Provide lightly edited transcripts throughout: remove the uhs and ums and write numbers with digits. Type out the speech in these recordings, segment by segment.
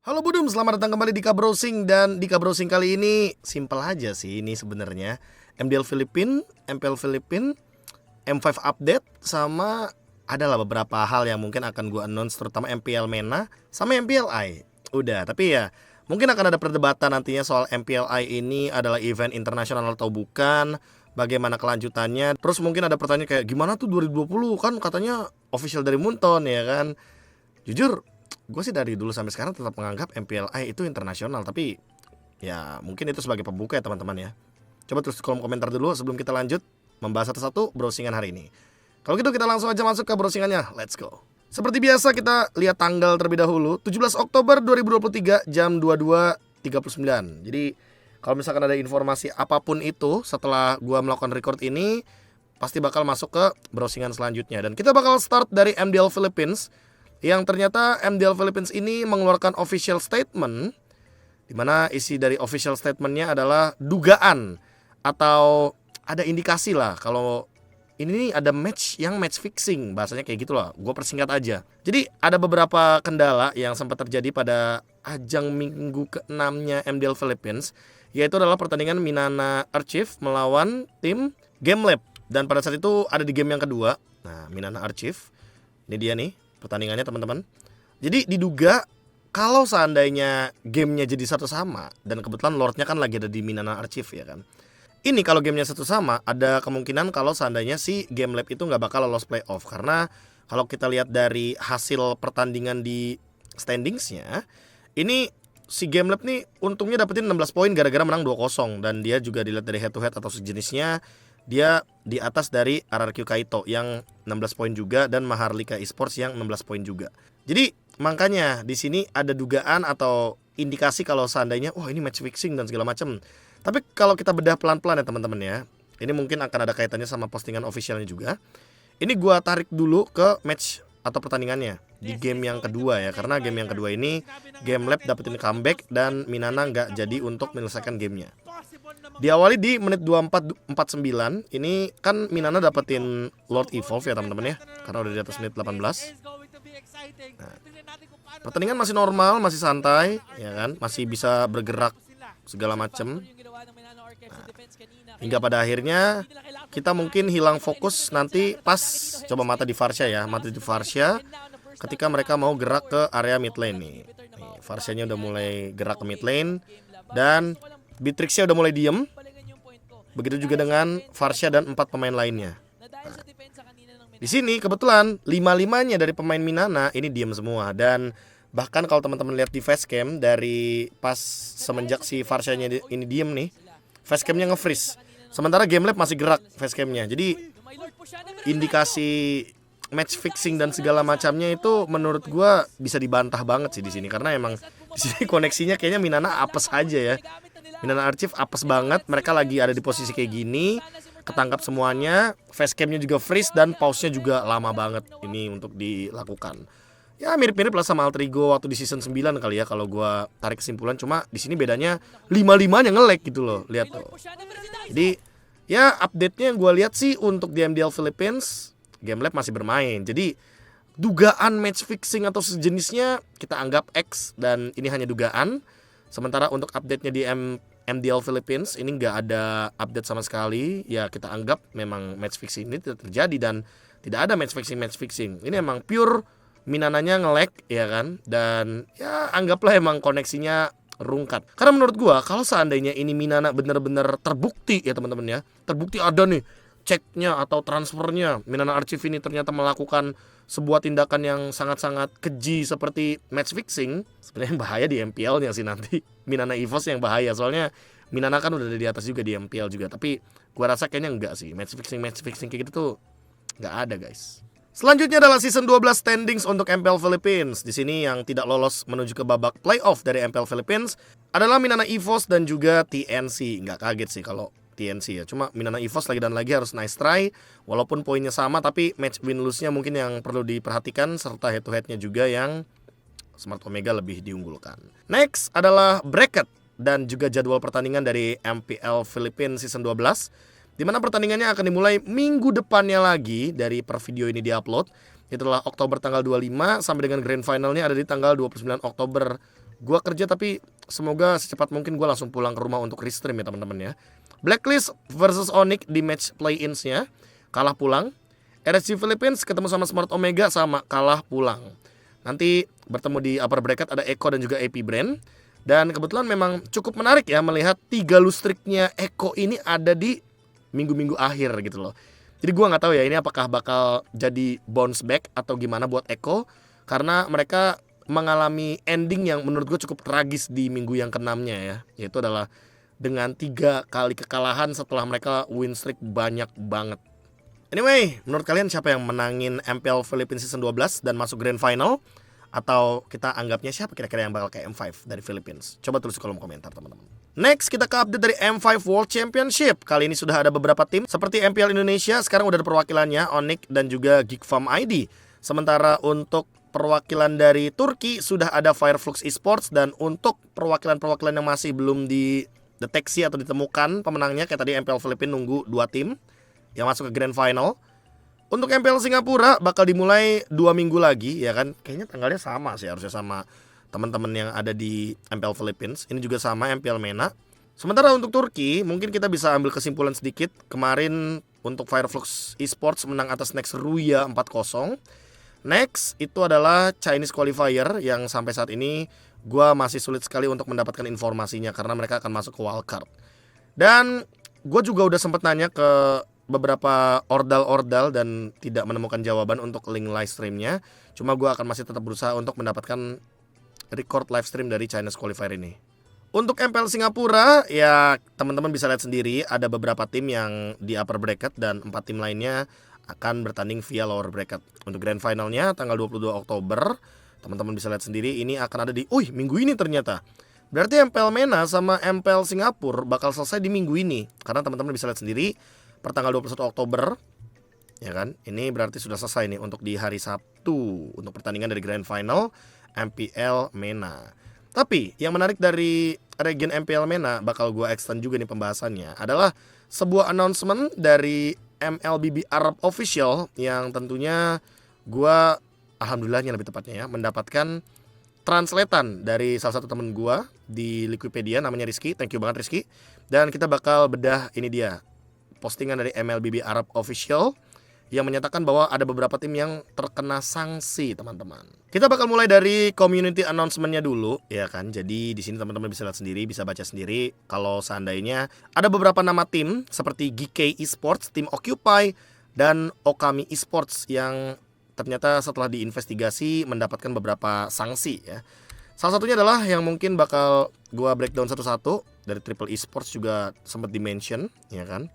Halo Budum, selamat datang kembali di Dika Browsing. Dan Dika Browsing kali ini simple aja sih ini sebenarnya. MDL Filipin, MPL Filipin, M5 update, sama adalah beberapa hal yang mungkin akan gue announce, terutama MPL MENA sama MPLI. Udah, tapi ya mungkin akan ada perdebatan nantinya soal MPLI ini adalah event internasional atau bukan, bagaimana kelanjutannya. Terus mungkin ada pertanyaan kayak gimana tuh 2020 kan katanya official dari Moonton ya kan. Jujur gue sih dari dulu sampai sekarang tetap menganggap MPLI itu internasional, tapi ya mungkin itu sebagai pembuka ya teman-teman ya. Coba tulis kolom komentar dulu sebelum kita lanjut membahas satu-satu browsingan hari ini. Kalau gitu kita langsung aja masuk ke browsingannya, let's go. Seperti biasa kita lihat tanggal terlebih dahulu, 17 Oktober 2023 jam 22.39. Jadi kalau misalkan ada informasi apapun itu setelah gue melakukan record ini, pasti bakal masuk ke browsingan selanjutnya. Dan kita bakal start dari MDL Philippines, yang ternyata MDL Philippines ini mengeluarkan official statement, di mana isi dari official statementnya adalah dugaan atau ada indikasi lah kalau ini ada match fixing, bahasanya kayak gitu lah, gue persingkat aja. Jadi ada beberapa kendala yang sempat terjadi pada ajang minggu ke-6-nya MDL Philippines, yaitu adalah pertandingan Minana Archive melawan tim GameLab. Dan pada saat itu ada di game yang kedua, nah Minana Archive, ini dia nih pertandingannya teman-teman. Jadi diduga kalau seandainya gamenya jadi satu sama, dan kebetulan Lordnya kan lagi ada di Minana Archive ya kan. Ini kalau gamenya satu sama, ada kemungkinan kalau seandainya si GameLab itu nggak bakal lolos playoff. Karena kalau kita lihat dari hasil pertandingan di standingsnya, ini si GameLab nih untungnya dapetin 16 poin gara-gara menang 2-0. Dan dia juga dilihat dari head to head atau sejenisnya, dia di atas dari RRQ Kaito yang 16 poin juga, dan Maharlika Esports yang 16 poin juga. Jadi makanya di sini ada dugaan atau indikasi kalau seandainya wah ini match fixing dan segala macam. Tapi kalau kita bedah pelan-pelan ya teman-teman ya, ini mungkin akan ada kaitannya sama postingan officialnya juga. Ini gua tarik dulu ke match atau pertandingannya di game yang kedua ya, karena game yang kedua ini GameLab dapetin comeback dan Minana nggak jadi untuk menyelesaikan gamenya. Diawali di menit 24:49, ini kan Minana dapetin Lord Evolve ya teman-teman ya, karena udah di atas menit 18. Nah, pertandingan masih normal, masih santai ya kan, masih bisa bergerak segala macem. Nah, hingga pada akhirnya kita mungkin hilang fokus nanti pas coba mata di Varsha ya, mata di Varsha ketika mereka mau gerak ke area mid lane nih. Varshanya udah mulai gerak ke mid lane dan Beatrixnya udah mulai diem. Begitu juga dengan Varsha dan 4 pemain lainnya. Nah, di sini kebetulan 5-5-nya dari pemain Minana ini diem semua, dan bahkan kalau teman-teman lihat di facecam dari pas semenjak si Varshanya ini diem nih, facecamnya nge-freeze. Sementara GameLab masih gerak facecamnya. Jadi indikasi match fixing dan segala macamnya itu menurut gua bisa dibantah banget sih di sini, karena emang di sini koneksinya kayaknya Minana apes aja ya. Minana Archive apes banget, mereka lagi ada di posisi kayak gini, ketangkap semuanya, facecamnya juga freeze dan pause-nya juga lama banget ini untuk dilakukan. Ya mirip-mirip lah sama Alter Ego waktu di season 9 kali ya kalau gua tarik kesimpulan, cuma di sini bedanya 5-5-nya nge-lag gitu loh, lihat tuh. Jadi ya update-nya gua lihat sih untuk di MDL Philippines, GameLab masih bermain. Jadi dugaan match fixing atau sejenisnya kita anggap X, dan ini hanya dugaan. Sementara untuk update-nya di MDL Philippines ini nggak ada update sama sekali. Ya kita anggap memang match fixing ini tidak terjadi dan tidak ada match fixing. Ini emang pure Minananya nge-lag ya kan, dan ya anggaplah emang koneksinya rungkat. Karena menurut gua kalau seandainya ini Minana bener-bener terbukti ya teman-teman ya, terbukti ada nih ceknya atau transfernya, Minana Archive ini ternyata melakukan sebuah tindakan yang sangat-sangat keji seperti match fixing, sebenarnya bahaya di MPL-nya sih nanti. Minana EVOS yang bahaya, soalnya Minana kan udah di atas juga di MPL juga, tapi gua rasa kayaknya enggak sih. Match fixing kayak gitu tuh enggak ada, guys. Selanjutnya adalah season 12 standings untuk MPL Philippines. Di sini yang tidak lolos menuju ke babak playoff dari MPL Philippines adalah Minana EVOS dan juga TNC. Nggak kaget sih kalau TNC ya. Cuma Minana EVOS lagi dan lagi harus nice try. Walaupun poinnya sama, tapi match win lose-nya mungkin yang perlu diperhatikan, serta head to head-nya juga yang Smart Omega lebih diunggulkan. Next adalah bracket dan juga jadwal pertandingan dari MPL Philippines season 12. Di mana pertandingannya akan dimulai minggu depannya lagi dari per video ini diupload. Itulah Oktober tanggal 25 sampai dengan grand finalnya ada di tanggal 29 Oktober Gue kerja tapi semoga secepat mungkin gue langsung pulang ke rumah untuk restream ya teman-teman ya. Blacklist versus Onyx di match play-ins-nya kalah pulang. RSG Philippines ketemu sama Smart Omega sama kalah pulang. Nanti bertemu di upper bracket ada Eko dan juga AP Brand. Dan kebetulan memang cukup menarik ya melihat 3 lose streak-nya Eko ini ada di minggu-minggu akhir gitu loh. Jadi gue nggak tahu ya ini apakah bakal jadi bounce back atau gimana buat Eko, karena mereka mengalami ending yang menurut gue cukup tragis di minggu yang ke-6-nya ya, yaitu adalah dengan 3 kali kekalahan setelah mereka win streak banyak banget. Anyway, menurut kalian siapa yang menangin MPL Philippines Season 12 dan masuk Grand Final? Atau kita anggapnya siapa kira-kira yang bakal kayak M5 dari Philippines? Coba tulis di kolom komentar teman-teman. Next kita ke update dari M5 World Championship. Kali ini sudah ada beberapa tim seperti MPL Indonesia sekarang udah ada perwakilannya, Onyx dan juga Geekfarm ID. Sementara untuk perwakilan dari Turki sudah ada Fireflux Esports, dan untuk perwakilan-perwakilan yang masih belum dideteksi atau ditemukan pemenangnya, kayak tadi MPL Filipina nunggu 2 tim yang masuk ke Grand Final. Untuk MPL Singapura bakal dimulai 2 minggu lagi ya kan. Kayaknya tanggalnya sama sih, harusnya sama teman-teman yang ada di MPL Philippines. Ini juga sama MPL MENA. Sementara untuk Turki mungkin kita bisa ambil kesimpulan sedikit. Kemarin untuk Fireflux Esports menang atas Next Ruya 4-0. Next itu adalah Chinese Qualifier yang sampai saat ini gue masih sulit sekali untuk mendapatkan informasinya karena mereka akan masuk ke wildcard. Dan gue juga udah sempat nanya ke beberapa ordal-ordal dan tidak menemukan jawaban untuk link live streamnya. Cuma gue akan masih tetap berusaha untuk mendapatkan record live stream dari Chinese Qualifier ini. Untuk MPL Singapura ya teman-teman bisa lihat sendiri, ada beberapa tim yang di upper bracket dan 4 tim lainnya akan bertanding via lower bracket. Untuk grand finalnya tanggal 22 Oktober, teman-teman bisa lihat sendiri ini akan ada di minggu ini ternyata. Berarti MPL MENA sama MPL Singapura bakal selesai di minggu ini. Karena teman-teman bisa lihat sendiri pertanggal 21 Oktober ya kan. Ini berarti sudah selesai nih untuk di hari Sabtu untuk pertandingan dari Grand Final MPL MENA. Tapi yang menarik dari region MPL MENA bakal gue extend juga nih pembahasannya adalah sebuah announcement dari MLBB Arab Official yang tentunya gue alhamdulillahnya lebih tepatnya ya mendapatkan translatean dari salah satu temen gue di Liquipedia namanya Rizky. Thank you banget Rizky. Dan kita bakal bedah ini dia postingan dari MLBB Arab Official yang menyatakan bahwa ada beberapa tim yang terkena sanksi, teman-teman. Kita bakal mulai dari community announcement-nya dulu, ya kan. Jadi di sini teman-teman bisa lihat sendiri, bisa baca sendiri kalau seandainya ada beberapa nama tim seperti GK Esports, tim Occupy dan Okami Esports yang ternyata setelah diinvestigasi mendapatkan beberapa sanksi ya. Salah satunya adalah yang mungkin bakal gua breakdown satu-satu, dari Triple Esports juga sempat di-mention, ya kan.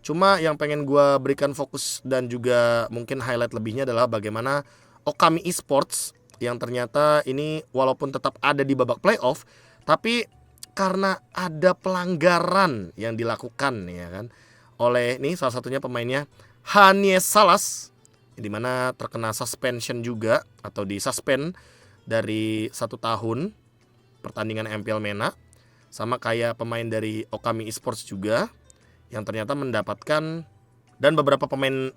Cuma yang pengen gue berikan fokus dan juga mungkin highlight lebihnya adalah bagaimana Okami Esports yang ternyata ini walaupun tetap ada di babak playoff, tapi karena ada pelanggaran yang dilakukan ya kan oleh nih salah satunya pemainnya Hanie Salas, di mana terkena suspension juga atau disuspend dari 1 tahun pertandingan MPL MENA, sama kayak pemain dari Okami Esports juga yang ternyata mendapatkan dan beberapa pemain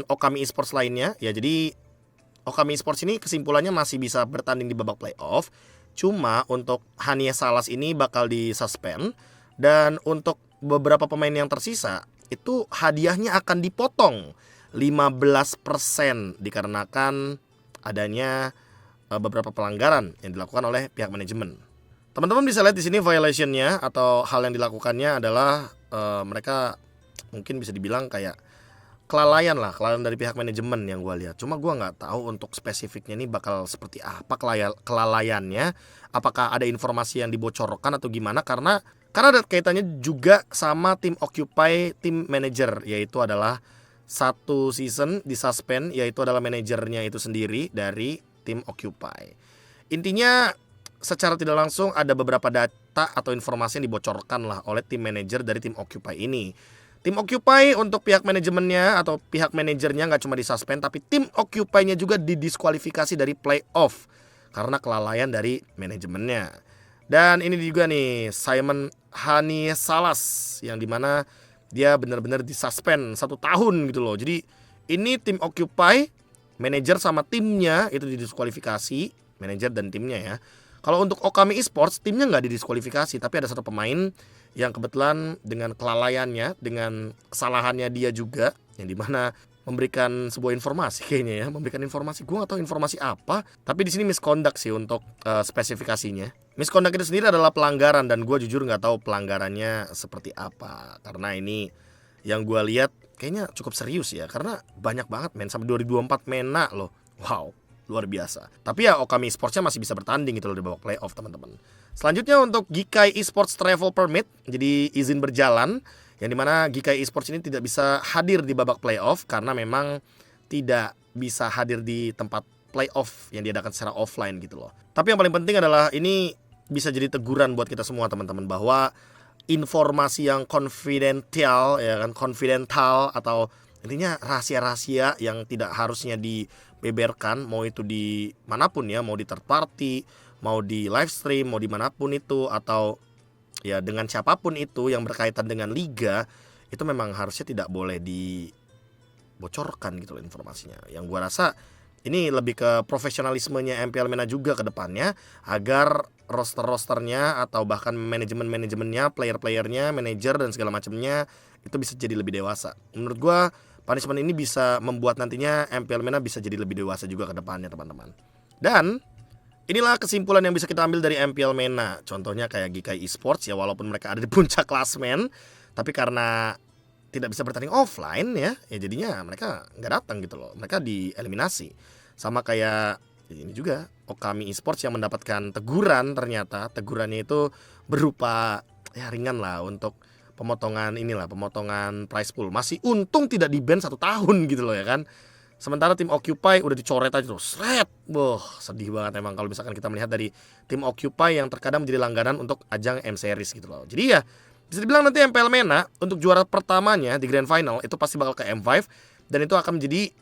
Okami Esports lainnya ya. Jadi Okami Esports ini kesimpulannya masih bisa bertanding di babak playoff. Cuma untuk Hania Salas ini bakal disuspend, dan untuk beberapa pemain yang tersisa itu hadiahnya akan dipotong 15% dikarenakan adanya beberapa pelanggaran yang dilakukan oleh pihak manajemen. Teman-teman bisa lihat di sini violationnya atau hal yang dilakukannya adalah mereka mungkin bisa dibilang kayak kelalaian dari pihak manajemen yang gue lihat. Cuma gue nggak tahu untuk spesifiknya ini bakal seperti apa kelalaiannya. Apakah ada informasi yang dibocorkan atau gimana? Karena ada kaitannya juga sama tim Occupy, tim manager, yaitu adalah 1 season disuspend, yaitu adalah manajernya itu sendiri dari tim Occupy. Intinya secara tidak langsung ada beberapa data atau informasi yang dibocorkan lah oleh tim manajer dari tim Occupy ini. Tim Occupy untuk pihak manajemennya atau pihak manajernya nggak cuma disuspend, tapi tim Occupy-nya juga didiskualifikasi dari playoff karena kelalaian dari manajemennya. Dan ini juga nih Simon Hani Salas yang dimana dia benar-benar disuspend 1 tahun gitu loh. Jadi ini tim Occupy, manajer sama timnya itu didiskualifikasi manajer dan timnya ya. Kalau untuk Okami Esports, timnya nggak didiskualifikasi, tapi ada satu pemain yang kebetulan dengan kelalaiannya, dengan kesalahannya dia juga, yang dimana memberikan sebuah informasi kayaknya ya, memberikan informasi, gue nggak tahu informasi apa, tapi di sini misconduct sih untuk spesifikasinya. Misconduct itu sendiri adalah pelanggaran dan gue jujur nggak tahu pelanggarannya seperti apa, karena ini yang gue lihat kayaknya cukup serius ya, karena banyak banget men, sampai 2024 MENA loh, wow. Luar biasa. Tapi ya Okami Esports-nya masih bisa bertanding gitu loh di babak playoff teman-teman. Selanjutnya untuk Gikai Esports Travel Permit, jadi izin berjalan, yang dimana Gikai Esports ini tidak bisa hadir di babak playoff karena memang tidak bisa hadir di tempat playoff yang diadakan secara offline gitu loh. Tapi yang paling penting adalah ini bisa jadi teguran buat kita semua teman-teman, bahwa informasi yang confidential ya kan, confidential atau intinya rahasia-rahasia yang tidak harusnya dibeberkan, mau itu di manapun ya, mau di third party, mau di live stream, mau dimanapun itu, atau ya dengan siapapun itu yang berkaitan dengan liga, itu memang harusnya tidak boleh dibocorkan gitu loh informasinya. Yang gua rasa ini lebih ke profesionalismenya MPL MENA juga ke depannya, agar roster-rosternya atau bahkan manajemen-manajemennya, player-playernya, manajer dan segala macamnya itu bisa jadi lebih dewasa. Menurut gua punishment ini bisa membuat nantinya MPL MENA bisa jadi lebih dewasa juga ke depannya teman-teman. Dan inilah kesimpulan yang bisa kita ambil dari MPL MENA. Contohnya kayak Gikai Esports ya, walaupun mereka ada di puncak klasmen, tapi karena tidak bisa bertanding offline ya jadinya mereka nggak datang gitu loh. Mereka dieliminasi. Sama kayak ini juga Okami Esports yang mendapatkan teguran, ternyata tegurannya itu berupa ya ringan lah untuk pemotongan prize pool. Masih untung tidak di-ban 1 tahun gitu loh ya kan. Sementara tim Occupy udah dicoret aja terus. Sedih banget emang kalau misalkan kita melihat dari tim Occupy yang terkadang menjadi langganan untuk ajang M-Series gitu loh. Jadi ya bisa dibilang nanti MPL MENA untuk juara pertamanya di Grand Final itu pasti bakal ke M5, dan itu akan menjadi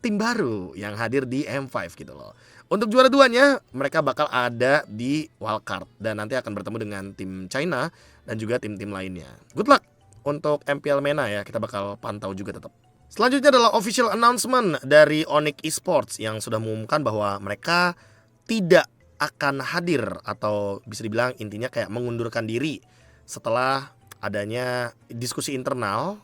tim baru yang hadir di M5 gitu loh. Untuk juara 2-nya mereka bakal ada di wildcard dan nanti akan bertemu dengan tim China dan juga tim-tim lainnya. Good luck untuk MPL MENA ya, kita bakal pantau juga tetap. Selanjutnya adalah official announcement dari Onyx Esports yang sudah mengumumkan bahwa mereka tidak akan hadir, atau bisa dibilang intinya kayak mengundurkan diri setelah adanya diskusi internal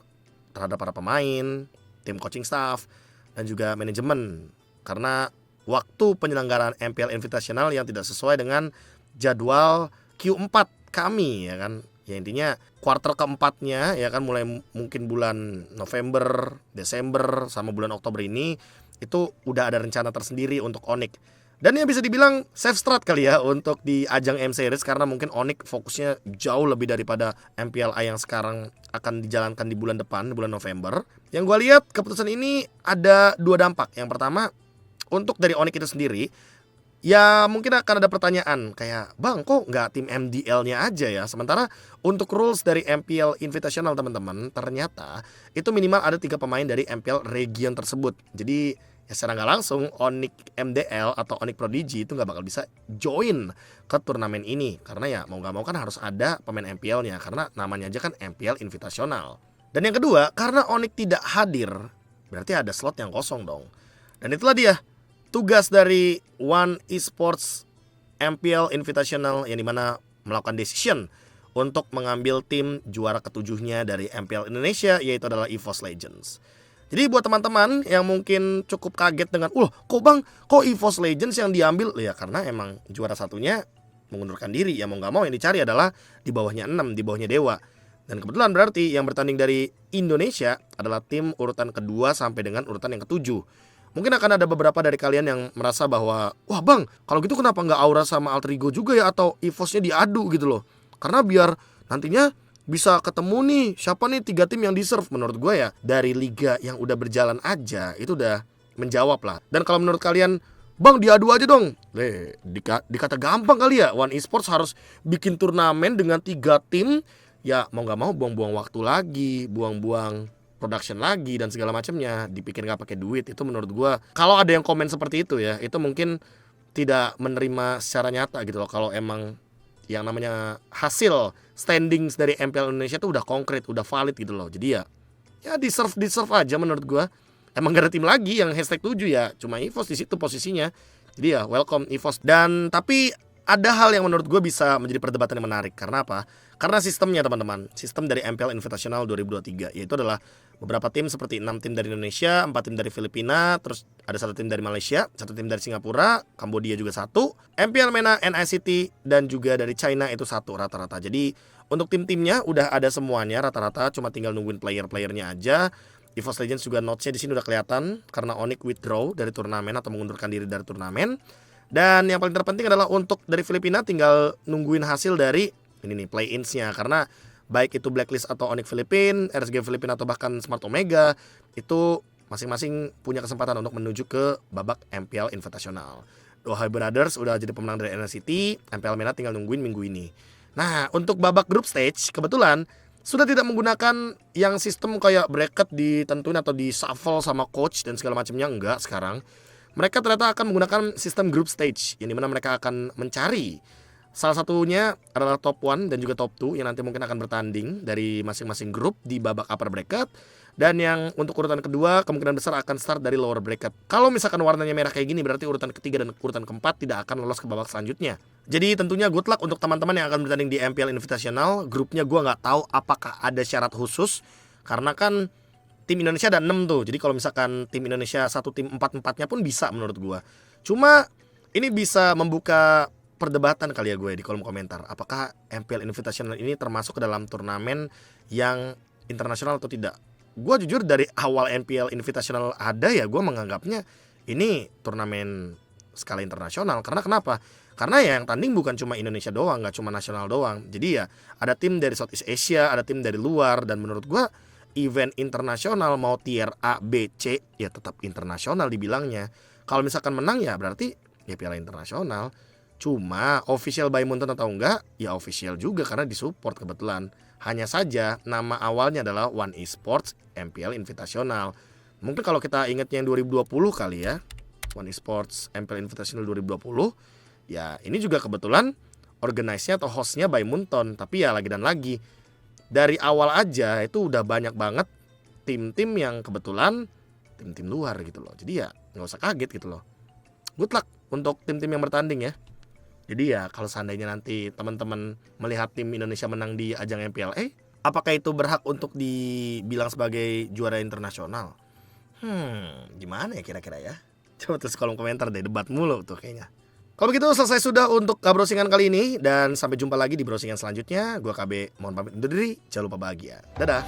terhadap para pemain, tim coaching staff, dan juga manajemen, karena waktu penyelenggaraan MPL Invitational yang tidak sesuai dengan jadwal Q4 kami ya kan. Ya intinya kuarter keempatnya ya kan, mulai mungkin bulan November, Desember sama bulan Oktober ini itu udah ada rencana tersendiri untuk Onyx. Dan ya bisa dibilang safe start kali ya untuk di ajang M-Series, karena mungkin Onyx fokusnya jauh lebih daripada MPLA yang sekarang akan dijalankan di bulan depan, di bulan November. Yang gue lihat keputusan ini ada 2 dampak. Yang pertama, untuk dari Onyx itu sendiri, ya mungkin akan ada pertanyaan kayak, bang kok nggak tim MDL-nya aja ya? Sementara untuk rules dari MPL Invitational teman-teman, ternyata itu minimal ada 3 pemain dari MPL region tersebut. Jadi ya secara nggak langsung Onyx MDL atau Onyx Prodigy itu nggak bakal bisa join ke turnamen ini, karena ya mau nggak mau kan harus ada pemain MPL-nya, karena namanya aja kan MPL Invitational. Dan yang kedua, karena Onyx tidak hadir, berarti ada slot yang kosong dong. Dan itulah dia tugas dari One Esports MPL Invitational, yang dimana melakukan decision untuk mengambil tim juara ketujuhnya dari MPL Indonesia, yaitu adalah EVOS Legends. Jadi buat teman-teman yang mungkin cukup kaget dengan, kok bang, kok EVOS Legends yang diambil? Ya karena emang juara satunya mengundurkan diri, ya mau gak mau yang dicari adalah di bawahnya 6, di bawahnya Dewa. Dan kebetulan berarti yang bertanding dari Indonesia adalah tim urutan kedua sampai dengan urutan yang ketujuh. Mungkin akan ada beberapa dari kalian yang merasa bahwa, wah bang, kalau gitu kenapa gak Aura sama Alter Ego juga ya, atau EVOS-nya diadu gitu loh. Karena biar nantinya bisa ketemu nih, siapa nih 3 tim yang deserve. Menurut gue ya, dari liga yang udah berjalan aja, itu udah menjawab lah. Dan kalau menurut kalian, bang diadu aja dong, dikata gampang kali ya. One Esports harus bikin turnamen dengan 3 tim. Ya mau gak mau buang-buang waktu lagi, buang-buang production lagi dan segala macamnya, dipikir gak pakai duit. Itu menurut gue, kalau ada yang komen seperti itu ya, itu mungkin tidak menerima secara nyata gitu loh. Kalau emang yang namanya hasil standings dari MPL Indonesia itu udah konkret, udah valid gitu loh. Jadi ya deserve aja menurut gue. Emang gak ada tim lagi yang #7 ya, cuma EVOS di situ posisinya. Jadi ya welcome EVOS. Dan tapi ada hal yang menurut gue bisa menjadi perdebatan yang menarik. Karena apa? Karena sistemnya teman-teman, sistem dari MPL Invitational 2023, yaitu adalah beberapa tim seperti 6 tim dari Indonesia, 4 tim dari Filipina, terus ada 1 tim dari Malaysia, 1 tim dari Singapura, Kambodia juga 1, MPL MENA, NICT, dan juga dari China itu 1 rata-rata. Jadi untuk tim-timnya udah ada semuanya rata-rata, cuma tinggal nungguin player-playernya aja. EVOS Legends juga notesnya di sini udah kelihatan karena Onyx withdraw dari turnamen atau mengundurkan diri dari turnamen. Dan yang paling terpenting adalah untuk dari Filipina tinggal nungguin hasil dari ini nih play-ins-nya, karena baik itu Blacklist atau Onyx Filipin, RSG Filipina atau bahkan Smart Omega itu masing-masing punya kesempatan untuk menuju ke babak MPL Invitational. Dohai Brothers udah jadi pemenang dari NCT, MPL MENA tinggal nungguin minggu ini. Nah, untuk babak group stage kebetulan sudah tidak menggunakan yang sistem kayak bracket ditentuin atau di shuffle sama coach dan segala macamnya, enggak sekarang. Mereka ternyata akan menggunakan sistem group stage, yang dimana mereka akan mencari salah satunya adalah top 1 dan juga top 2 yang nanti mungkin akan bertanding dari masing-masing grup di babak upper bracket. Dan yang untuk urutan kedua kemungkinan besar akan start dari lower bracket. Kalau misalkan warnanya merah kayak gini berarti urutan ketiga dan urutan keempat tidak akan lolos ke babak selanjutnya. Jadi tentunya good luck untuk teman-teman yang akan bertanding di MPL Invitational. Grupnya gue nggak tahu apakah ada syarat khusus, karena kan tim Indonesia ada 6 tuh. Jadi kalau misalkan tim Indonesia satu tim 4-4-nya pun bisa menurut gue. Cuma ini bisa membuka perdebatan kali ya gue di kolom komentar. Apakah MPL Invitational ini termasuk ke dalam turnamen yang internasional atau tidak? Gue jujur dari awal MPL Invitational ada ya gue menganggapnya ini turnamen skala internasional. Karena kenapa? Karena ya yang tanding bukan cuma Indonesia doang, gak cuma nasional doang. Jadi ya ada tim dari Southeast Asia, ada tim dari luar. Dan menurut gue event internasional mau tier A, B, C ya tetap internasional dibilangnya. Kalau misalkan menang ya berarti ya piala internasional. Cuma official by Mountain atau enggak ya official juga karena disupport kebetulan. Hanya saja nama awalnya adalah One Esports MPL Invitational. Mungkin kalau kita ingatnya yang 2020 kali ya, One Esports MPL Invitational 2020. Ya ini juga kebetulan organize-nya atau host-nya by Mountain. Tapi ya lagi dan lagi dari awal aja itu udah banyak banget tim-tim yang kebetulan tim-tim luar gitu loh. Jadi ya gak usah kaget gitu loh. Good luck untuk tim-tim yang bertanding ya. Jadi ya kalau seandainya nanti teman-teman melihat tim Indonesia menang di ajang MPLA, apakah itu berhak untuk dibilang sebagai juara internasional? Gimana ya kira-kira ya? Coba tulis kolom komentar deh, debat mulu tuh kayaknya. Kalau begitu selesai sudah untuk browsingan kali ini. Dan sampai jumpa lagi di browsingan selanjutnya. Gua KB mohon pamit undur diri. Jangan lupa bahagia. Dadah.